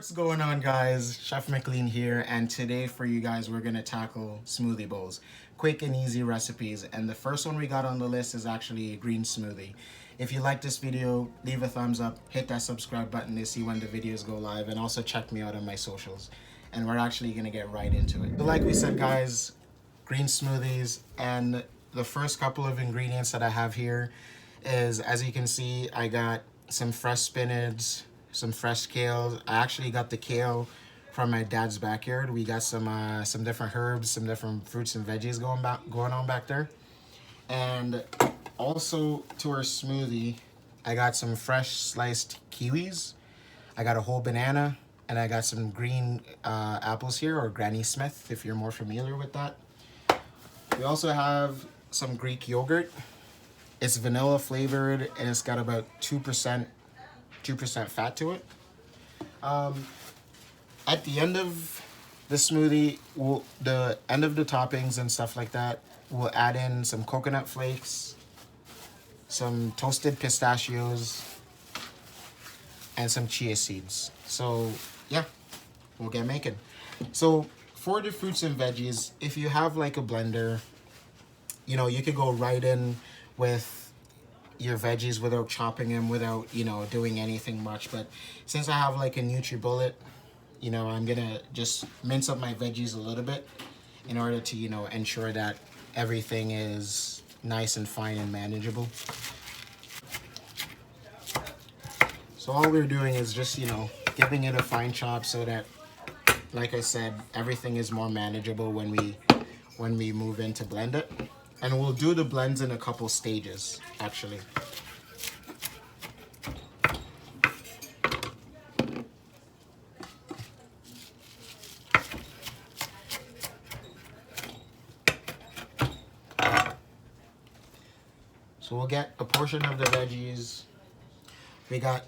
What's going on, guys? Chef Mclean here, and today for you guys we're gonna tackle smoothie bowls, quick and easy recipes. And the first one we got on the list is actually a green smoothie. If you like this video, leave a thumbs up, hit that subscribe button to see when the videos go live, and also check me out on my socials. And we're actually gonna get right into it. So like we said, guys, green smoothies, and the first couple of ingredients that I have here is, as you can see, I got some fresh spinach, some fresh kale. I actually got the kale from my dad's backyard. We got some different herbs, some different fruits and veggies going on back there. And also to our smoothie, I got some fresh sliced kiwis. I got a whole banana, and I got some green apples here, or Granny Smith, if you're more familiar with that. We also have some Greek yogurt. It's vanilla flavored, and it's got about 2% fat to it. At the end of the smoothie, the end of the toppings and stuff like that, we'll add in some coconut flakes, some toasted pistachios, and some chia seeds. So yeah, we'll get making. So for the fruits and veggies, if you have like a blender, you know, you could go right in with your veggies without chopping them, without, you know, doing anything much. But since I have like a NutriBullet, you know, I'm gonna just mince up my veggies a little bit in order to, you know, ensure that everything is nice and fine and manageable. So all we're doing is just, you know, giving it a fine chop so that, like I said, everything is more manageable when we move in to blend it. And we'll do the blends in a couple stages, actually. So we'll get a portion of the veggies. We got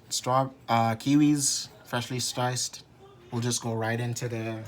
kiwis, freshly sliced. We'll just go right into the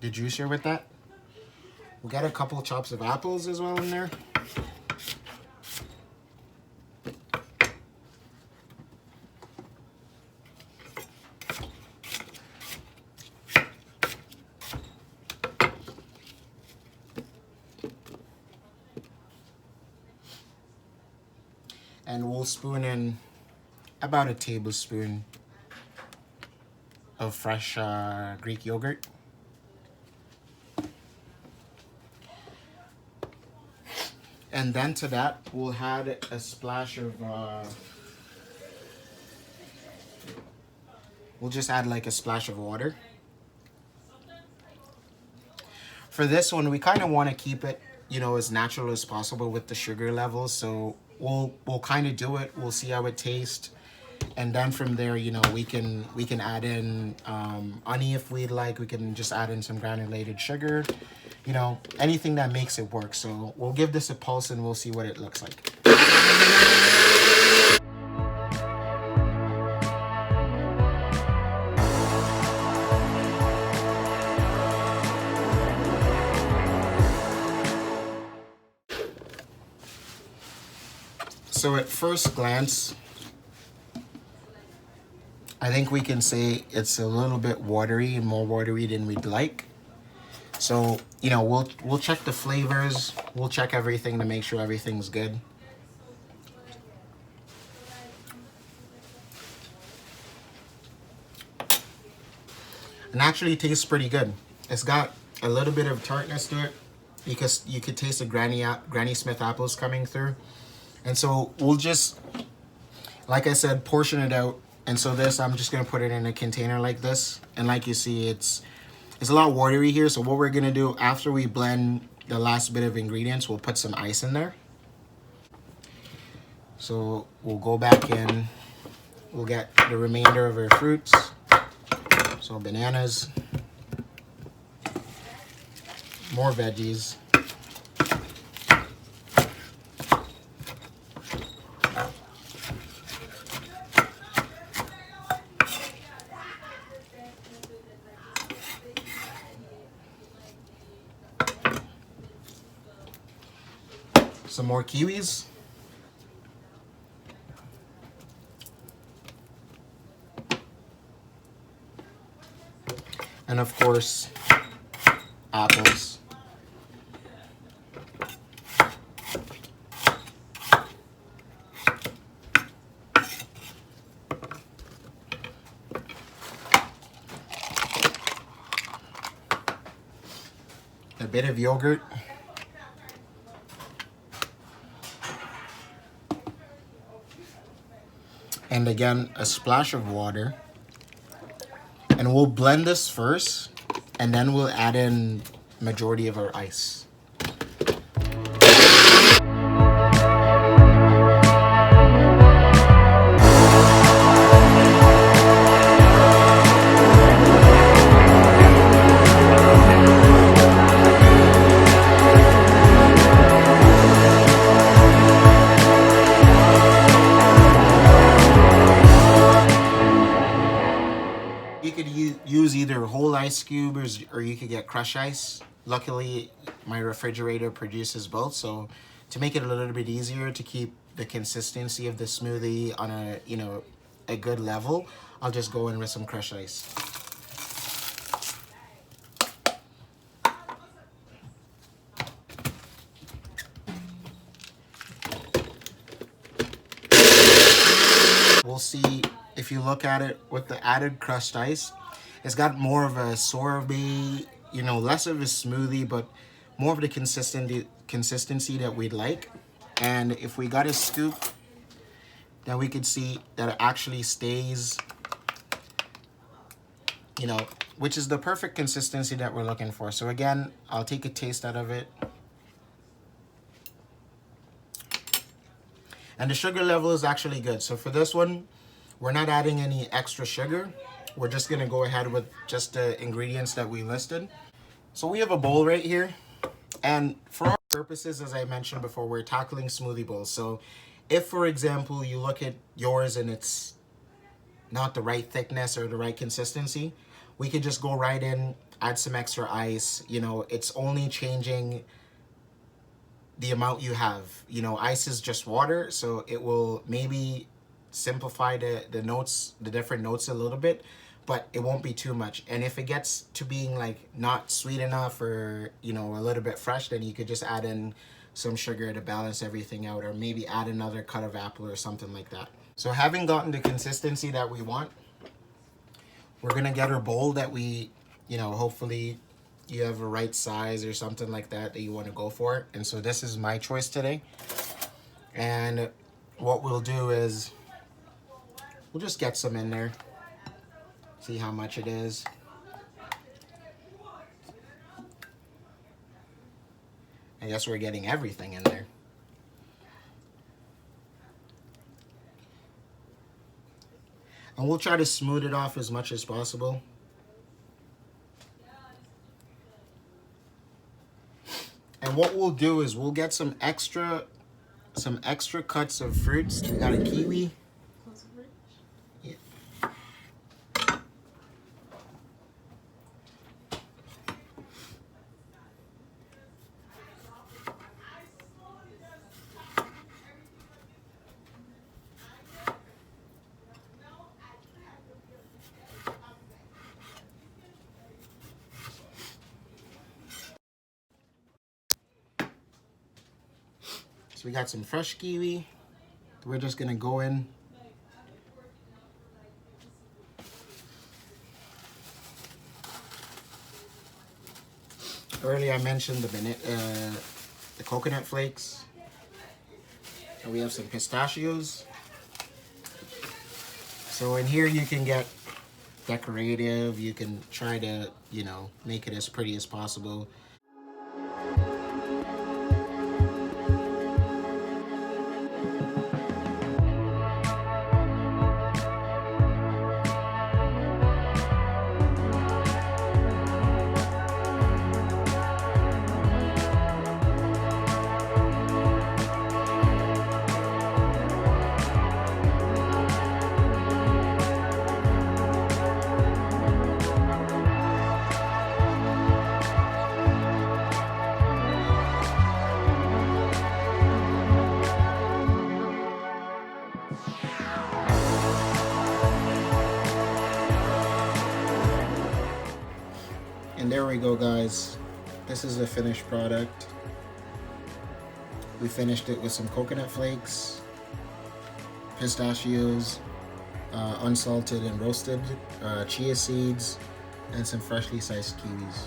juicer with that. We'll get a couple chops of apples as well in there. And we'll spoon in about a tablespoon of fresh Greek yogurt. And then to that, we'll add a splash of, we'll just add like a splash of water. For this one, we kind of want to keep it, you know, as natural as possible with the sugar levels. So we'll kind of do it. We'll see how it tastes. And then from there, you know, we can add in honey if we'd like. We can just add in some granulated sugar. You know, anything that makes it work. So we'll give this a pulse and we'll see what it looks like. So at first glance, I think we can say it's a little bit watery, more watery than we'd like. So, you know, we'll check the flavors, we'll check everything to make sure everything's good. And actually it tastes pretty good. It's got a little bit of tartness to it because you could taste the Granny Smith apples coming through. And so we'll just, like I said, portion it out. And so this, I'm just gonna put it in a container like this. And like you see, it's a lot watery here. So what we're gonna do after we blend the last bit of ingredients, we'll put some ice in there. So we'll go back in, we'll get the remainder of our fruits. So bananas, more veggies, some more kiwis, And of course, apples. A bit of yogurt. And again, a splash of water. And we'll blend this first, and then we'll add in majority of our ice. You could use either whole ice cubes or you could get crushed ice. Luckily, my refrigerator produces both, so to make it a little bit easier to keep the consistency of the smoothie on a, a good level, I'll just go in with some crushed ice. We'll see if you look at it with the added crushed ice, it's got more of a sorbet, less of a smoothie, but more of the consistency that we'd like. And if we got a scoop, then we could see that it actually stays, which is the perfect consistency that we're looking for. So again, I'll take a taste out of it. And the sugar level is actually good. So for this one, we're not adding any extra sugar. We're just gonna go ahead with just the ingredients that we listed. So we have a bowl right here. And for our purposes, as I mentioned before, we're tackling smoothie bowls. So if, for example, you look at yours and it's not the right thickness or the right consistency, we could just go right in, add some extra ice. It's only changing the amount you have. Ice is just water, so it will maybe simplify the different notes a little bit, but it won't be too much. And if it gets to being like not sweet enough or a little bit fresh, then you could just add in some sugar to balance everything out, or maybe add another cut of apple or something like that. So having gotten the consistency that we want, we're gonna get our bowl that we, hopefully you have a right size or something like that you want to go for. And so this is my choice today. And what we'll do is we'll just get some in there, see how much it is. I guess we're getting everything in there. And we'll try to smooth it off as much as possible. And what we'll do is we'll get some extra cuts of fruits. We got a kiwi. Yeah. So we got some fresh kiwi. We're just gonna go in. Earlier I mentioned the coconut flakes. And we have some pistachios. So in here you can get decorative. You can try to, make it as pretty as possible. there we go, guys. This is the finished product. We finished it with some coconut flakes, pistachios, unsalted and roasted chia seeds, and some freshly sliced kiwis.